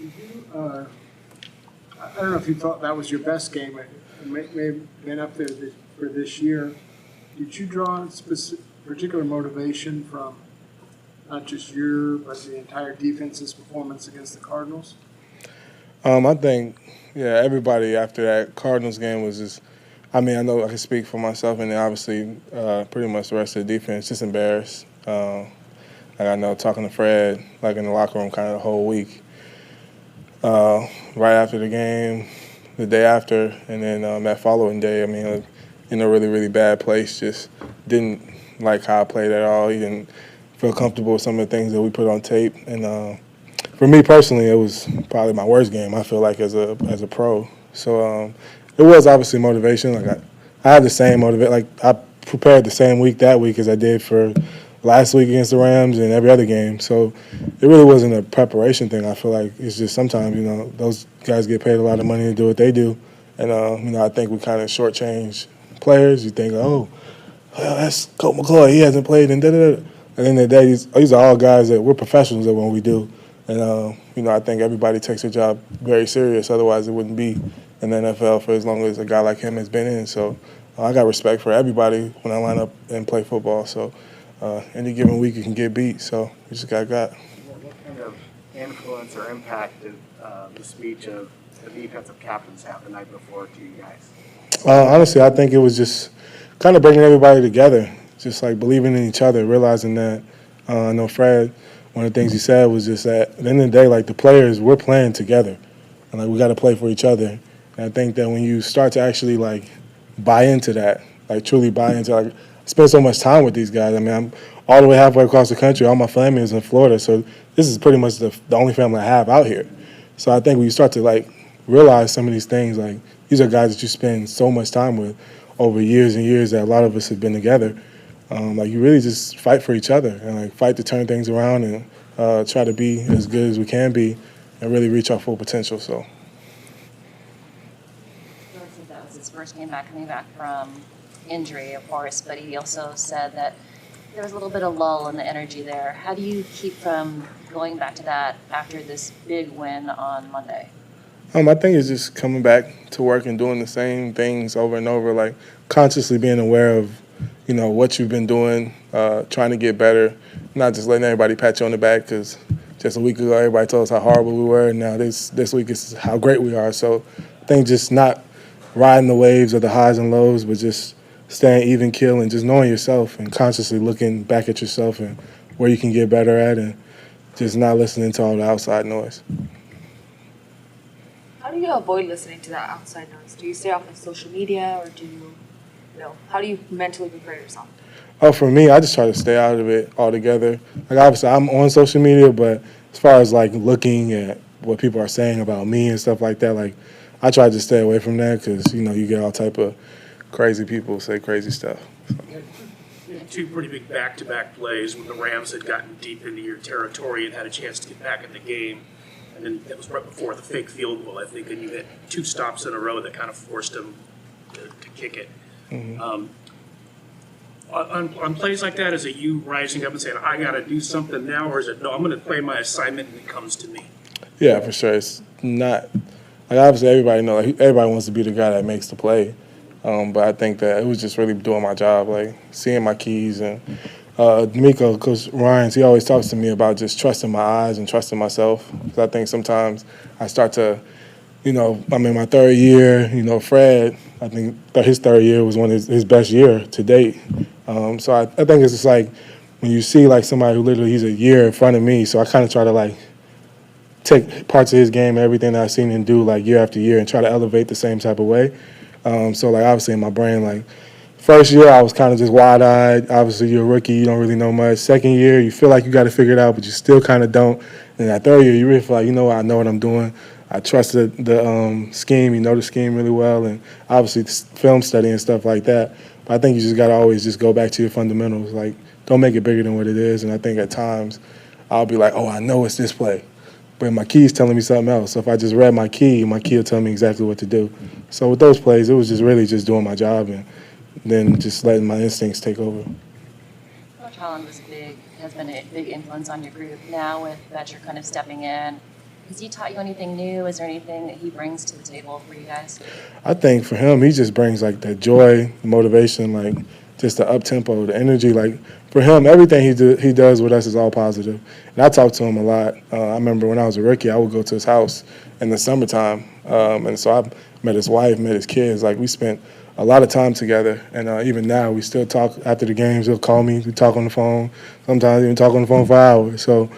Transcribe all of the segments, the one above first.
Did you, I don't know if you thought that was your best game. It may have been up there for this year. Did you draw particular motivation from not just but the entire defense's performance against the Cardinals? I think, yeah, everybody after that Cardinals game was just, I mean, I know I can speak for myself, and then obviously pretty much the rest of the defense, just embarrassed. Like I know talking to Fred, like in the locker room kind of the whole week, right after the game, the day after, and then that following day, I mean, like, in a really, really bad place, just didn't like how I played at all. He didn't feel comfortable with some of the things that we put on tape. And for me personally, it was probably my worst game, I feel like, as a pro. So it was obviously motivation. Like I had the same motivation. Like I prepared the same week that week as I did for last week against the Rams and every other game. So it really wasn't a preparation thing. I feel like it's just sometimes, those guys get paid a lot of money to do what they do. And, I think we kind of shortchange players. You think, oh, well, that's Colt McCoy. He hasn't played in da-da-da. At the end of the day, these are all guys that we're professionals at what we do. And, I think everybody takes their job very serious. Otherwise, it wouldn't be in the NFL for as long as a guy like him has been in. So I got respect for everybody when I line up and play football. So any given week you can get beat. So we just got. What kind of influence or impact did the speech of the defensive captains have the night before to you guys? Honestly, I think it was just kind of bringing everybody together, just like believing in each other, realizing that I know Fred, one of the things he said was just that at the end of the day, like the players, we're playing together. And like we got to play for each other. And I think that when you start to actually like buy into that, like truly buy into, like spend so much time with these guys. I mean, I'm all the way halfway across the country. All my family is in Florida, so this is pretty much the only family I have out here. So I think when you start to like realize some of these things, like these are guys that you spend so much time with over years and years that a lot of us have been together. Like you really just fight for each other and like fight to turn things around and try to be as good as we can be and really reach our full potential. So. That was his first game back, coming back from injury, of course, but he also said that there was a little bit of lull in the energy there. How do you keep from going back to that after this big win on Monday? I think it's just coming back to work and doing the same things over and over, like consciously being aware of, what you've been doing, trying to get better, not just letting everybody pat you on the back because just a week ago everybody told us how horrible we were, and now this week is how great we are. So I think just not riding the waves of the highs and lows, but just staying even keel and just knowing yourself and consciously looking back at yourself and where you can get better at and just not listening to all the outside noise. How do you avoid listening to that outside noise? Do you stay off of social media, or do you, how do you mentally prepare yourself? Oh, for me, I just try to stay out of it altogether. Like obviously I'm on social media, but as far as like looking at what people are saying about me and stuff like that, like I try to stay away from that because, you get all type of crazy people say crazy stuff. So. You had two pretty big back-to-back plays when the Rams had gotten deep into your territory and had a chance to get back in the game. And then that was right before the fake field goal, I think, and you had two stops in a row that kind of forced them to kick it. Mm-hmm. On plays like that, is it you rising up and saying, I got to do something now, or is it, no, I'm going to play my assignment and it comes to me? Yeah, for sure. It's not – like obviously everybody knows, like, everybody wants to be the guy that makes the play. But I think that it was just really doing my job, like seeing my keys. And D'Amico, Coach Ryans, he always talks to me about just trusting my eyes and trusting myself. Because I think sometimes I start to, I'm in my third year. Fred, I think his third year was one of his best year to date. So I think it's just like when you see like somebody who literally he's a year in front of me. So I kind of try to like take parts of his game, everything that I've seen him do like year after year, and try to elevate the same type of way. So like obviously in my brain, like first year I was kind of just wide-eyed. Obviously you're a rookie, you don't really know much. Second year you feel like you got to figure it out, but you still kind of don't. And that third year you really feel like, I know what I'm doing. I trust the scheme. You know the scheme really well, and obviously film study and stuff like that. But I think you just got to always just go back to your fundamentals. Like don't make it bigger than what it is. And I think at times I'll be like, oh, I know it's this play. But my key's telling me something else. So if I just read my key will tell me exactly what to do. So with those plays, it was just really just doing my job and then just letting my instincts take over. Coach Holland has been a big influence on your group. Now that you're kind of stepping in, Has he taught you anything new? Is there anything that he brings to the table for you guys? I think for him, he just brings like the joy, the motivation, like just the up tempo, the energy. Like for him, everything he does with us is all positive. And I talk to him a lot. I remember when I was a rookie, I would go to his house in the summertime, and so I met his wife, met his kids. Like we spent a lot of time together, and even now we still talk after the games. He'll call me, we talk on the phone. Sometimes even talk on the phone for hours. So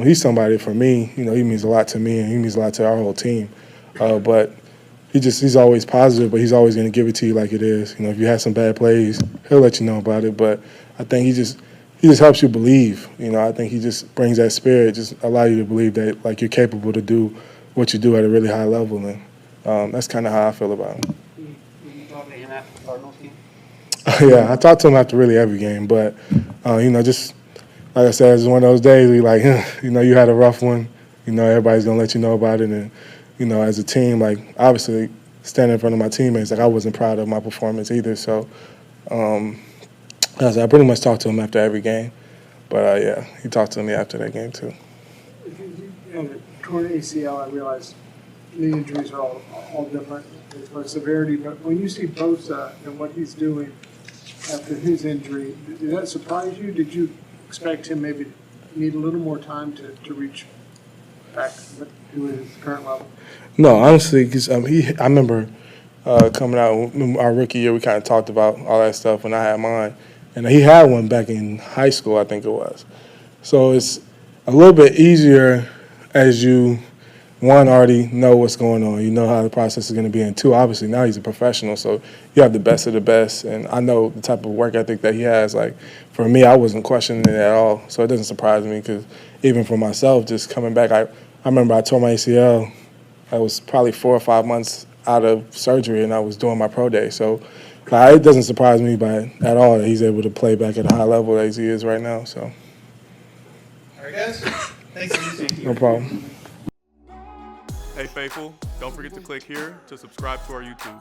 he's somebody for me. You know, he means a lot to me, and he means a lot to our whole team. But he's always positive, but he's always going to give it to you like it is. You know, if you have some bad plays, he'll let you know about it. But I think he just helps you believe. You know, I think he just brings that spirit, just allow you to believe that like you're capable to do what you do at a really high level, and that's kind of how I feel about him. Did you talk to him after the Cardinals game? Yeah, I talk to him after really every game, but you know, just like I said, it's one of those days we like, you know, you had a rough one. You know, everybody's gonna let you know about it, and you know, as a team, like obviously standing in front of my teammates, like I wasn't proud of my performance either. So, I pretty much talked to him after every game, but yeah, he talked to me after that game too. And a torn ACL, I realize knee injuries are all different as far as severity, but when you see Bosa and what he's doing after his injury, did that surprise you? Did you expect him maybe to need a little more time to reach back to his current level? No, honestly, because I remember coming out our rookie year, we kind of talked about all that stuff when I had mine, and he had one back in high school, I think it was. So it's a little bit easier as you, one, already know what's going on. You know how the process is going to be, and two, obviously now he's a professional, so you have the best of the best, and I know the type of work ethic that he has. Like for me, I wasn't questioning it at all, so it doesn't surprise me because even for myself, just coming back, I remember I tore my ACL. I was probably 4 or 5 months out of surgery, and I was doing my pro day. So it doesn't surprise me at all that he's able to play back at a high level as he is right now. So, All right, guys. Thanks for listening. no problem. Hey, Faithful, don't forget to click here to subscribe to our YouTube.